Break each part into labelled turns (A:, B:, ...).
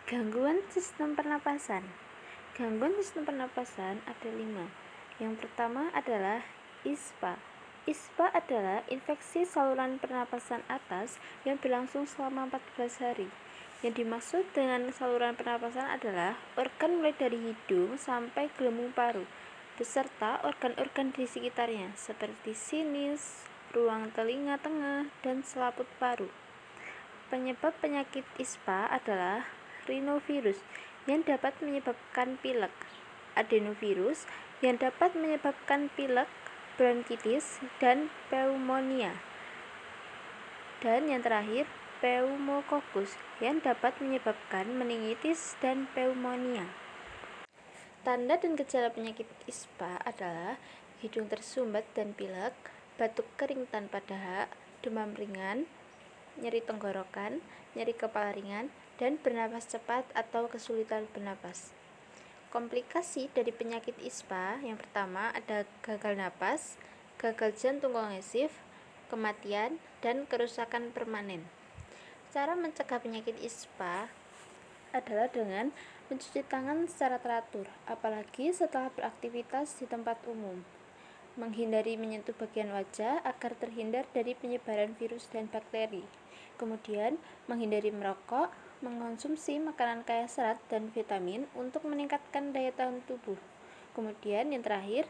A: Gangguan sistem pernapasan. Gangguan sistem pernapasan ada 5. Yang pertama adalah ISPA. ISPA adalah infeksi saluran pernapasan atas yang berlangsung selama 14 hari. Yang dimaksud dengan saluran pernapasan adalah organ mulai dari hidung sampai gelembung paru, beserta organ-organ di sekitarnya seperti sinus, ruang telinga tengah, dan selaput paru. Penyebab penyakit ISPA adalah rhinovirus yang dapat menyebabkan pilek, adenovirus yang dapat menyebabkan pilek, bronkitis, dan pneumonia. Dan yang terakhir, pneumococcus yang dapat menyebabkan meningitis dan pneumonia. Tanda dan gejala penyakit ISPA adalah hidung tersumbat dan pilek, batuk kering tanpa dahak, demam ringan, nyeri tenggorokan, nyeri kepala ringan, dan bernapas cepat atau kesulitan bernapas. Komplikasi dari penyakit ISPA yang pertama ada gagal napas, gagal jantung kongesif, kematian, dan kerusakan permanen. Cara mencegah penyakit ISPA adalah dengan mencuci tangan secara teratur, apalagi setelah beraktivitas di tempat umum. Menghindari menyentuh bagian wajah agar terhindar dari penyebaran virus dan bakteri. Kemudian, menghindari merokok, mengonsumsi makanan kaya serat dan vitamin untuk meningkatkan daya tahan tubuh. Kemudian, yang terakhir,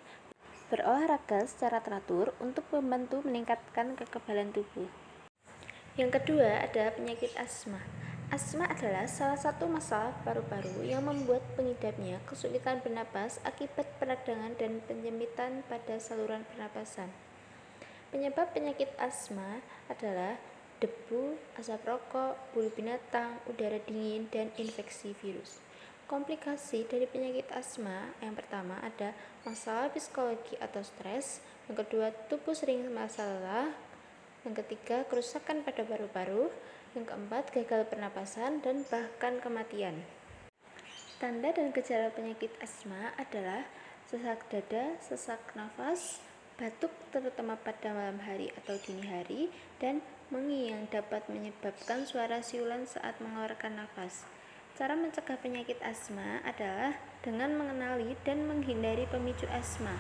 A: berolahraga secara teratur untuk membantu meningkatkan kekebalan tubuh. Yang kedua ada penyakit asma. Asma adalah salah satu masalah paru-paru yang membuat pengidapnya kesulitan bernapas akibat peradangan dan penyempitan pada saluran pernapasan. Penyebab penyakit asma adalah debu, asap rokok, bulu binatang, udara dingin, dan infeksi virus. Komplikasi dari penyakit asma yang pertama ada masalah psikologi atau stres, yang kedua tubuh sering merasa lelah, yang ketiga kerusakan pada paru-paru, yang keempat gagal pernapasan, dan bahkan kematian. Tanda dan gejala penyakit asma adalah sesak dada, sesak nafas, batuk terutama pada malam hari atau dini hari, dan mengi yang dapat menyebabkan suara siulan saat mengeluarkan nafas. Cara mencegah penyakit asma adalah dengan mengenali dan menghindari pemicu asma,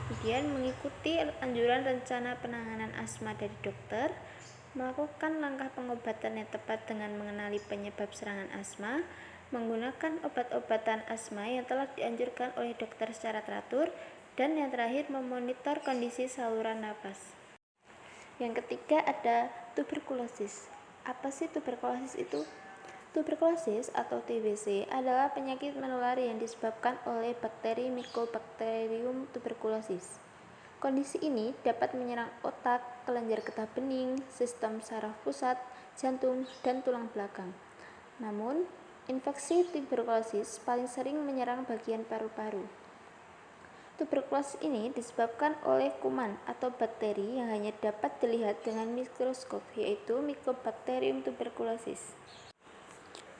A: kemudian mengikuti anjuran rencana penanganan asma dari dokter, melakukan langkah pengobatan yang tepat dengan mengenali penyebab serangan asma, menggunakan obat-obatan asma yang telah dianjurkan oleh dokter secara teratur, dan yang terakhir memonitor kondisi saluran napas. Yang ketiga ada tuberkulosis. Apa sih tuberkulosis itu? Tuberkulosis atau TBC adalah penyakit menular yang disebabkan oleh bakteri Mycobacterium tuberculosis. Kondisi ini dapat menyerang otak, kelenjar getah bening, sistem saraf pusat, jantung, dan tulang belakang. Namun, infeksi tuberkulosis paling sering menyerang bagian paru-paru. Tuberkulosis ini disebabkan oleh kuman atau bakteri yang hanya dapat dilihat dengan mikroskop, yaitu Mycobacterium tuberculosis.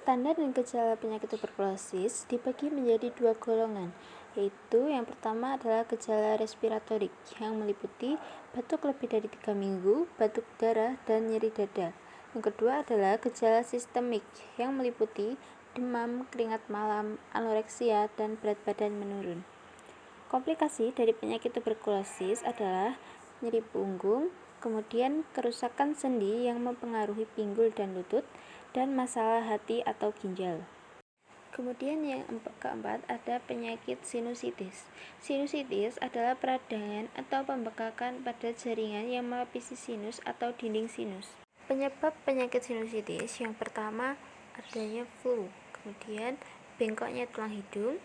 A: Tanda dan gejala penyakit tuberkulosis dibagi menjadi 2 golongan, yaitu yang pertama adalah gejala respiratorik yang meliputi batuk lebih dari 3 minggu, batuk darah, dan nyeri dada. Yang kedua adalah gejala sistemik yang meliputi demam, keringat malam, anoreksia, dan berat badan menurun. Komplikasi dari penyakit tuberkulosis adalah nyeri punggung, kemudian kerusakan sendi yang mempengaruhi pinggul dan lutut, dan masalah hati atau ginjal. Kemudian yang keempat ada penyakit sinusitis. Sinusitis adalah peradangan atau pembekakan pada jaringan yang melapisi sinus atau dinding sinus. Penyebab penyakit sinusitis yang pertama adanya flu, kemudian bengkoknya tulang hidung,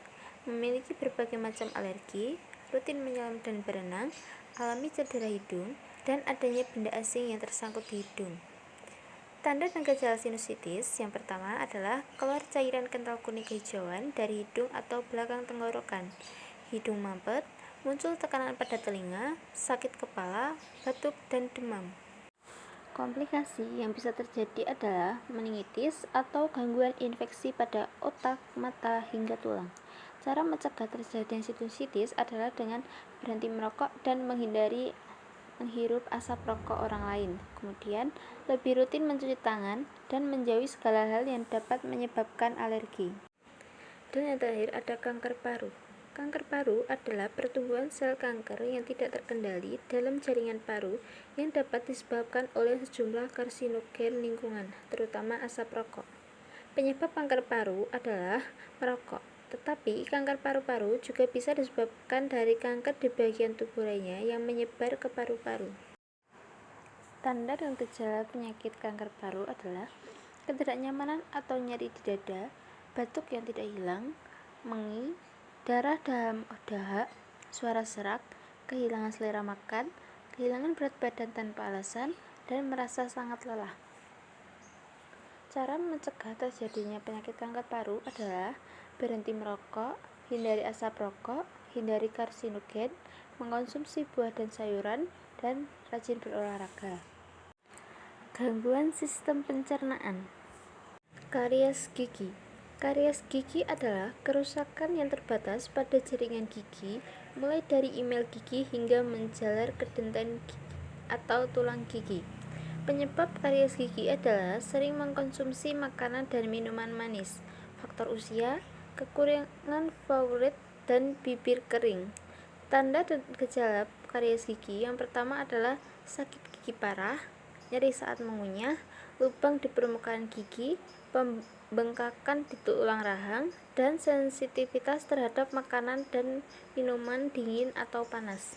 A: memiliki berbagai macam alergi, rutin menyelam dan berenang, alami cedera hidung, dan adanya benda asing yang tersangkut di hidung. Tanda dan gejala sinusitis yang pertama adalah keluar cairan kental kuning kehijauan dari hidung atau belakang tenggorokan, hidung mampet, muncul tekanan pada telinga, sakit kepala, batuk, dan demam. Komplikasi yang bisa terjadi adalah meningitis atau gangguan infeksi pada otak, mata, hingga tulang. Cara mencegah terjadinya sinusitis adalah dengan berhenti merokok dan menghindari menghirup asap rokok orang lain, kemudian lebih rutin mencuci tangan, dan menjauhi segala hal yang dapat menyebabkan alergi. Dan yang terakhir ada kanker paru. Kanker paru adalah pertumbuhan sel kanker yang tidak terkendali dalam jaringan paru yang dapat disebabkan oleh sejumlah karsinogen lingkungan, terutama asap rokok. Penyebab kanker paru adalah merokok. Tetapi kanker paru-paru juga bisa disebabkan dari kanker di bagian tubuh lainnya yang menyebar ke paru-paru. Tanda dan gejala penyakit kanker paru adalah ketidaknyamanan atau nyeri di dada, batuk yang tidak hilang, mengi, darah dalam dahak, suara serak, kehilangan selera makan, kehilangan berat badan tanpa alasan, dan merasa sangat lelah. Cara mencegah terjadinya penyakit kanker paru adalah berhenti merokok, hindari asap rokok, hindari karsinogen, mengkonsumsi buah dan sayuran, dan rajin berolahraga. Gangguan sistem pencernaan. Karies gigi. Karies gigi adalah kerusakan yang terbatas pada jaringan gigi, mulai dari email gigi hingga menjalar ke dentin atau tulang gigi. Penyebab karies gigi adalah sering mengkonsumsi makanan dan minuman manis, faktor usia, kekurangan fluorid, dan bibir kering. Tanda dan gejala karies gigi yang pertama adalah sakit gigi parah, nyeri saat mengunyah, lubang di permukaan gigi, pembengkakan di tulang rahang, dan sensitivitas terhadap makanan dan minuman dingin atau panas.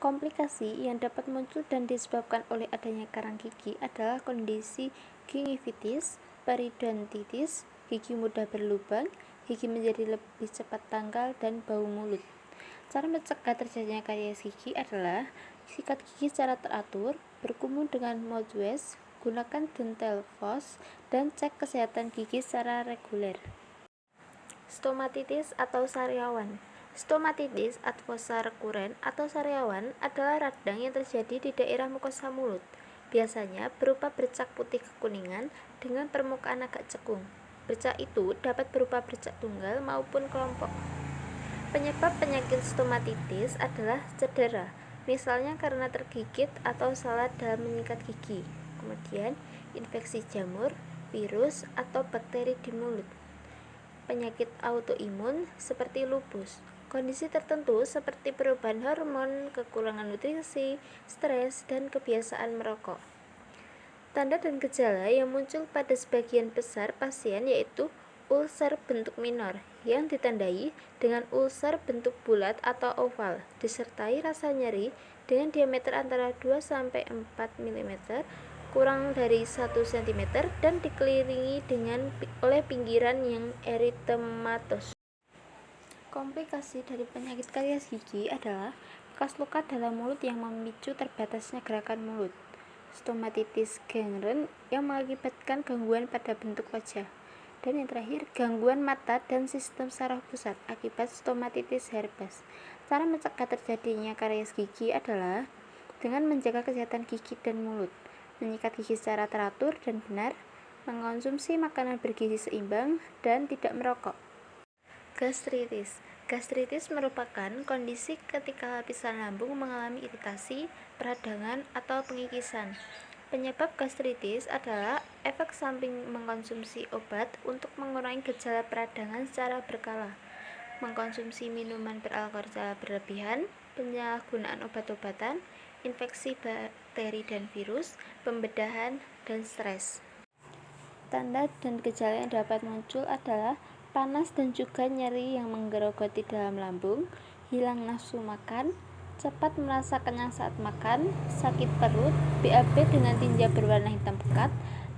A: Komplikasi yang dapat muncul dan disebabkan oleh adanya karang gigi adalah kondisi gingivitis, periodontitis, gigi mudah berlubang, gigi menjadi lebih cepat tanggal, dan bau mulut. Cara mencegah terjadinya karies gigi adalah sikat gigi secara teratur, berkumur dengan mouthwash, gunakan dental floss, dan cek kesehatan gigi secara reguler. Stomatitis atau sariawan. Stomatitis advosa rekuren atau sariawan adalah radang yang terjadi di daerah mukosa mulut. Biasanya berupa bercak putih kekuningan dengan permukaan agak cekung. Bercak itu dapat berupa bercak tunggal maupun kelompok. Penyebab penyakit stomatitis adalah cedera, misalnya karena tergigit atau salah dalam menyikat gigi. Kemudian, infeksi jamur, virus, atau bakteri di mulut. Penyakit autoimun seperti lupus. Kondisi tertentu seperti perubahan hormon, kekurangan nutrisi, stres, dan kebiasaan merokok. Tanda dan gejala yang muncul pada sebagian besar pasien yaitu ulser bentuk minor yang ditandai dengan ulser bentuk bulat atau oval, disertai rasa nyeri dengan diameter antara 2-4 mm, kurang dari 1 cm, dan dikelilingi oleh pinggiran yang eritematos. Komplikasi dari penyakit karies gigi adalah bekas luka dalam mulut yang memicu terbatasnya gerakan mulut, stomatitis gangren yang mengakibatkan gangguan pada bentuk wajah, dan yang terakhir gangguan mata dan sistem saraf pusat akibat stomatitis herpes. Cara mencegah terjadinya karies gigi adalah dengan menjaga kesehatan gigi dan mulut, menyikat gigi secara teratur dan benar, mengkonsumsi makanan bergizi seimbang, dan tidak merokok. Gastritis. Gastritis merupakan kondisi ketika lapisan lambung mengalami iritasi, peradangan, atau pengikisan. Penyebab gastritis adalah efek samping mengkonsumsi obat untuk mengurangi gejala peradangan secara berkala, mengkonsumsi minuman beralkohol secara berlebihan, penyalahgunaan obat-obatan, infeksi bakteri dan virus, pembedahan, dan stres. Tanda dan gejala yang dapat muncul adalah panas dan juga nyeri yang menggerogoti dalam lambung, hilang nafsu makan, cepat merasa kenyang saat makan, sakit perut, BAB dengan tinja berwarna hitam pekat,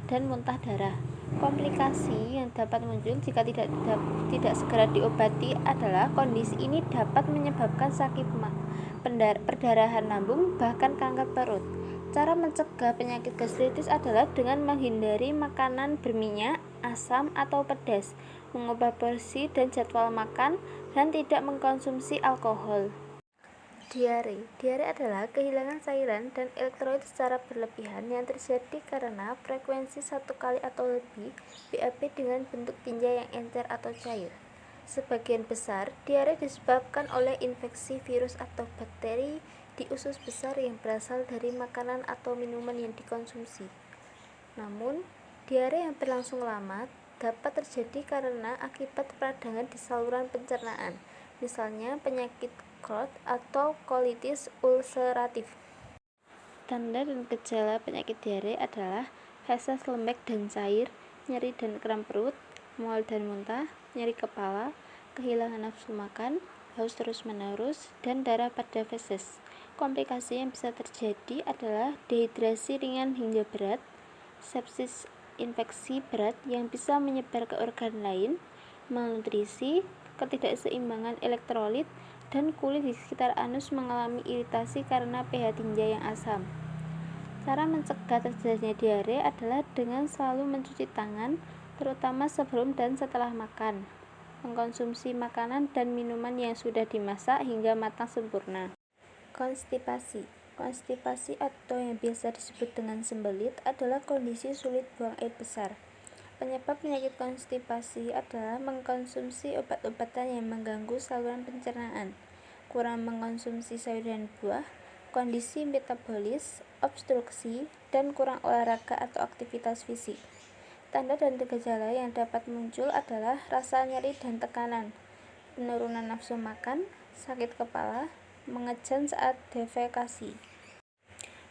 A: dan muntah darah. Komplikasi yang dapat muncul jika tidak segera diobati adalah kondisi ini dapat menyebabkan sakit perdarahan lambung, bahkan kanker perut. Cara mencegah penyakit gastritis adalah dengan menghindari makanan berminyak, asam, atau pedas, mengubah porsi dan jadwal makan, dan tidak mengkonsumsi alkohol. Diare. Diare adalah kehilangan cairan dan elektrolit secara berlebihan yang terjadi karena frekuensi 1 kali atau lebih BAB dengan bentuk tinja yang encer atau cair. Sebagian besar diare disebabkan oleh infeksi virus atau bakteri di usus besar yang berasal dari makanan atau minuman yang dikonsumsi. Namun, diare yang berlangsung lama dapat terjadi karena akibat peradangan di saluran pencernaan, misalnya penyakit Crohn atau kolitis ulceratif. Tanda dan gejala penyakit diare adalah feses lembek dan cair, nyeri dan kram perut, mual dan muntah, nyeri kepala, kehilangan nafsu makan, haus terus-menerus, dan darah pada feses. Komplikasi yang bisa terjadi adalah dehidrasi ringan hingga berat, sepsis infeksi berat yang bisa menyebar ke organ lain, malnutrisi, ketidakseimbangan elektrolit, dan kulit di sekitar anus mengalami iritasi karena pH tinja yang asam. Cara mencegah terjadinya diare adalah dengan selalu mencuci tangan, terutama sebelum dan setelah makan, mengkonsumsi makanan dan minuman yang sudah dimasak hingga matang sempurna. Konstipasi. Konstipasi atau yang biasa disebut dengan sembelit adalah kondisi sulit buang air besar. Penyebab penyakit konstipasi adalah mengkonsumsi obat-obatan yang mengganggu saluran pencernaan, kurang mengkonsumsi sayur dan buah, kondisi metabolis, obstruksi, dan kurang olahraga atau aktivitas fisik. Tanda dan gejala yang dapat muncul adalah rasa nyeri dan tekanan, penurunan nafsu makan, sakit kepala, mengejan saat defekasi.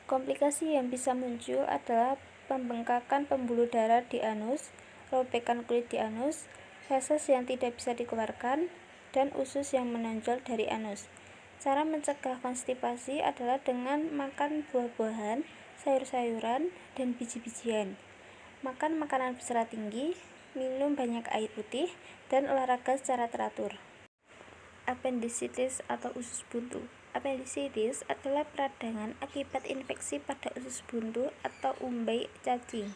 A: Komplikasi yang bisa muncul adalah pembengkakan pembuluh darah di anus, robekan kulit di anus, feses yang tidak bisa dikeluarkan, dan usus yang menonjol dari anus. Cara mencegah konstipasi adalah dengan makan buah-buahan, sayur-sayuran, dan biji-bijian, makan makanan berserat tinggi, minum banyak air putih, dan olahraga secara teratur. Appendisitis atau usus buntu. Appendisitis adalah peradangan akibat infeksi pada usus buntu atau umbai cacing.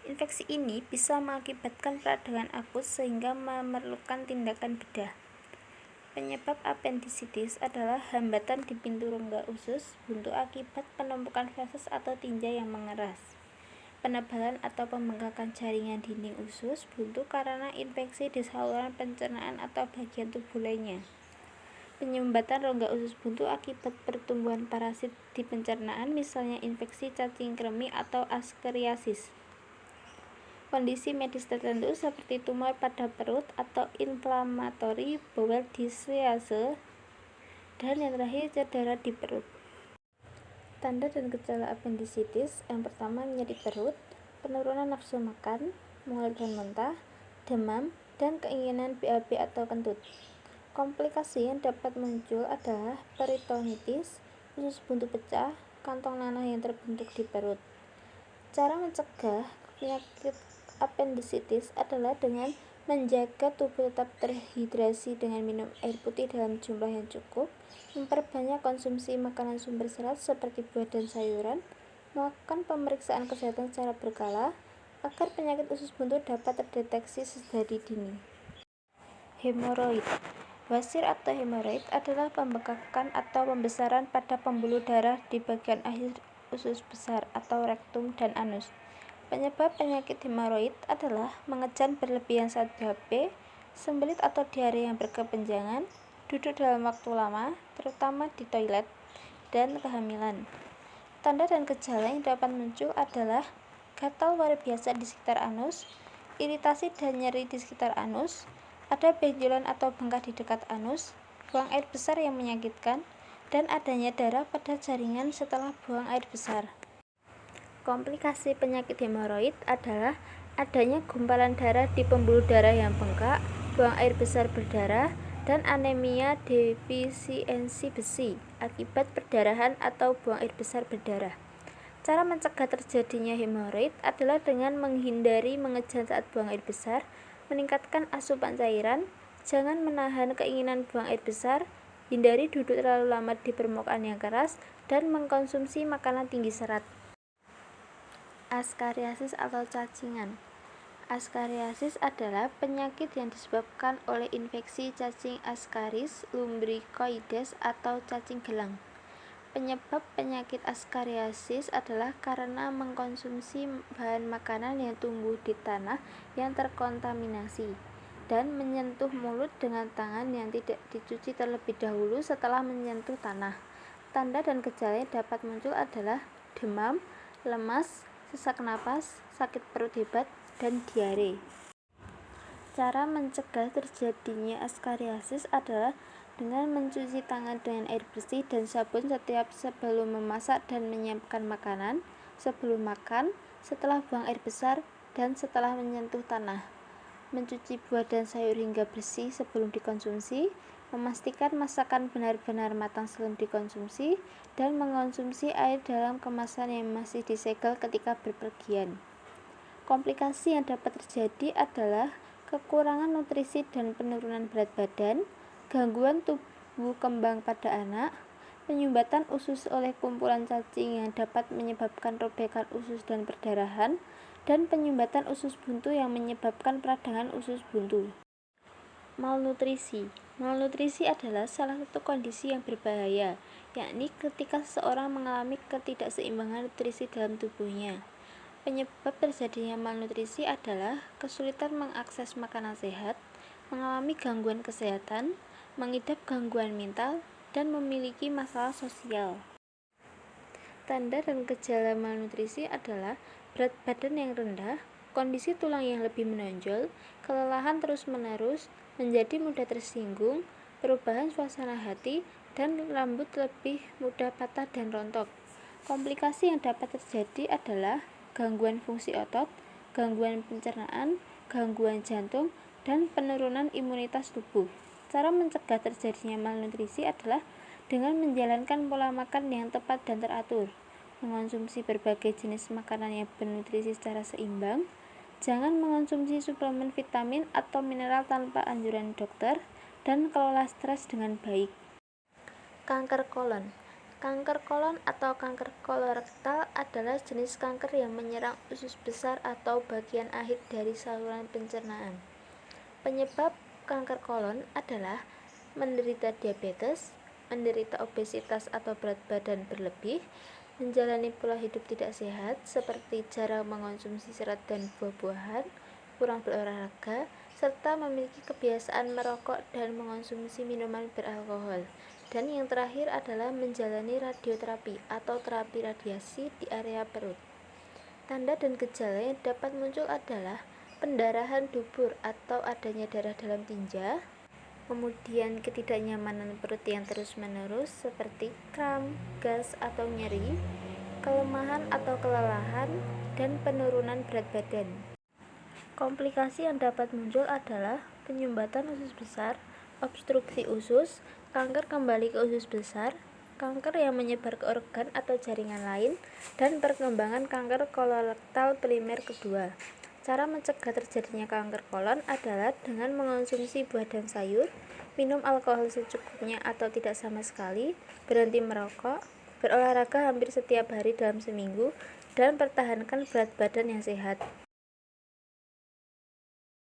A: Infeksi ini bisa mengakibatkan peradangan akut sehingga memerlukan tindakan bedah. Penyebab appendisitis adalah hambatan di pintu rongga usus buntu akibat penumpukan feses atau tinja yang mengeras. Penebalan atau pembengkakan jaringan dinding usus buntu karena infeksi di saluran pencernaan atau bagian tubuh lainnya. Penyumbatan rongga usus buntu akibat pertumbuhan parasit di pencernaan, misalnya infeksi cacing kremi atau askariasis. Kondisi medis tertentu seperti tumor pada perut atau inflamatori bowel disease, dan yang terakhir cedera di perut. Tanda dan gejala appendisitis yang pertama nyeri perut, penurunan nafsu makan, mual dan muntah, demam, dan keinginan BAB atau kentut. Komplikasi yang dapat muncul adalah peritonitis, usus buntu pecah, kantong nanah yang terbentuk di perut. Cara mencegah penyakit appendisitis adalah dengan menjaga tubuh tetap terhidrasi dengan minum air putih dalam jumlah yang cukup, memperbanyak konsumsi makanan sumber serat seperti buah dan sayuran, melakukan pemeriksaan kesehatan secara berkala agar penyakit usus buntu dapat terdeteksi sedari dini. Hemoroid. Wasir atau hemoroid adalah pembengkakan atau pembesaran pada pembuluh darah di bagian akhir usus besar atau rektum dan anus. Penyebab penyakit hemoroid adalah mengejan berlebihan saat BAB, sembelit atau diare yang berkepanjangan, duduk dalam waktu lama, terutama di toilet, dan kehamilan. Tanda dan gejala yang dapat muncul adalah gatal luar biasa di sekitar anus, iritasi dan nyeri di sekitar anus, ada benjolan atau bengkak di dekat anus, buang air besar yang menyakitkan, dan adanya darah pada jaringan setelah buang air besar. Komplikasi penyakit hemoroid adalah adanya gumpalan darah di pembuluh darah yang bengkak, buang air besar berdarah, dan anemia defisiensi besi akibat perdarahan atau buang air besar berdarah. Cara mencegah terjadinya hemoroid adalah dengan menghindari mengejan saat buang air besar, meningkatkan asupan cairan, jangan menahan keinginan buang air besar, hindari duduk terlalu lama di permukaan yang keras, dan mengkonsumsi makanan tinggi serat. Askariasis atau cacingan. Askariasis adalah penyakit yang disebabkan oleh infeksi cacing Ascaris lumbricoides atau cacing gelang. Penyebab penyakit askariasis adalah karena mengkonsumsi bahan makanan yang tumbuh di tanah yang terkontaminasi dan menyentuh mulut dengan tangan yang tidak dicuci terlebih dahulu setelah menyentuh tanah. Tanda dan gejala yang dapat muncul adalah demam, lemas, sesak napas, sakit perut hebat, dan diare. Cara mencegah terjadinya askariasis adalah dengan mencuci tangan dengan air bersih dan sabun setiap sebelum memasak dan menyiapkan makanan, sebelum makan, setelah buang air besar, dan setelah menyentuh tanah. Mencuci buah dan sayur hingga bersih sebelum dikonsumsi, memastikan masakan benar-benar matang sebelum dikonsumsi, dan mengonsumsi air dalam kemasan yang masih disegel ketika bepergian. Komplikasi yang dapat terjadi adalah kekurangan nutrisi dan penurunan berat badan, gangguan tumbuh kembang pada anak, penyumbatan usus oleh kumpulan cacing yang dapat menyebabkan robekan usus dan perdarahan, dan penyumbatan usus buntu yang menyebabkan peradangan usus buntu. Malnutrisi. Malnutrisi adalah salah satu kondisi yang berbahaya, yakni ketika seseorang mengalami ketidakseimbangan nutrisi dalam tubuhnya. Penyebab terjadinya malnutrisi adalah kesulitan mengakses makanan sehat, mengalami gangguan kesehatan, mengidap gangguan mental, dan memiliki masalah sosial. Tanda dan gejala malnutrisi adalah berat badan yang rendah, kondisi tulang yang lebih menonjol, kelelahan terus-menerus, menjadi mudah tersinggung, perubahan suasana hati, dan rambut lebih mudah patah dan rontok. Komplikasi yang dapat terjadi adalah gangguan fungsi otot, gangguan pencernaan, gangguan jantung, dan penurunan imunitas tubuh. Cara mencegah terjadinya malnutrisi adalah dengan menjalankan pola makan yang tepat dan teratur, mengonsumsi berbagai jenis makanan yang bernutrisi secara seimbang, jangan mengonsumsi suplemen vitamin atau mineral tanpa anjuran dokter, dan kelola stres dengan baik. Kanker kolon. Kanker kolon atau kanker kolorektal adalah jenis kanker yang menyerang usus besar atau bagian akhir dari saluran pencernaan. Penyebab kanker kolon adalah menderita diabetes, menderita obesitas atau berat badan berlebih, menjalani pola hidup tidak sehat seperti jarang mengonsumsi serat dan buah-buahan, kurang berolahraga, serta memiliki kebiasaan merokok dan mengonsumsi minuman beralkohol. Dan yang terakhir adalah menjalani radioterapi atau terapi radiasi di area perut. Tanda dan gejala yang dapat muncul adalah pendarahan dubur atau adanya darah dalam tinja, kemudian ketidaknyamanan perut yang terus-menerus seperti kram, gas atau nyeri, kelemahan atau kelelahan, dan penurunan berat badan. Komplikasi yang dapat muncul adalah penyumbatan usus besar, obstruksi usus, kanker kembali ke usus besar, kanker yang menyebar ke organ atau jaringan lain, dan perkembangan kanker kolorektal primer kedua. Cara mencegah terjadinya kanker kolon adalah dengan mengonsumsi buah dan sayur, minum alkohol secukupnya atau tidak sama sekali, berhenti merokok, berolahraga hampir setiap hari dalam seminggu, dan pertahankan berat badan yang sehat.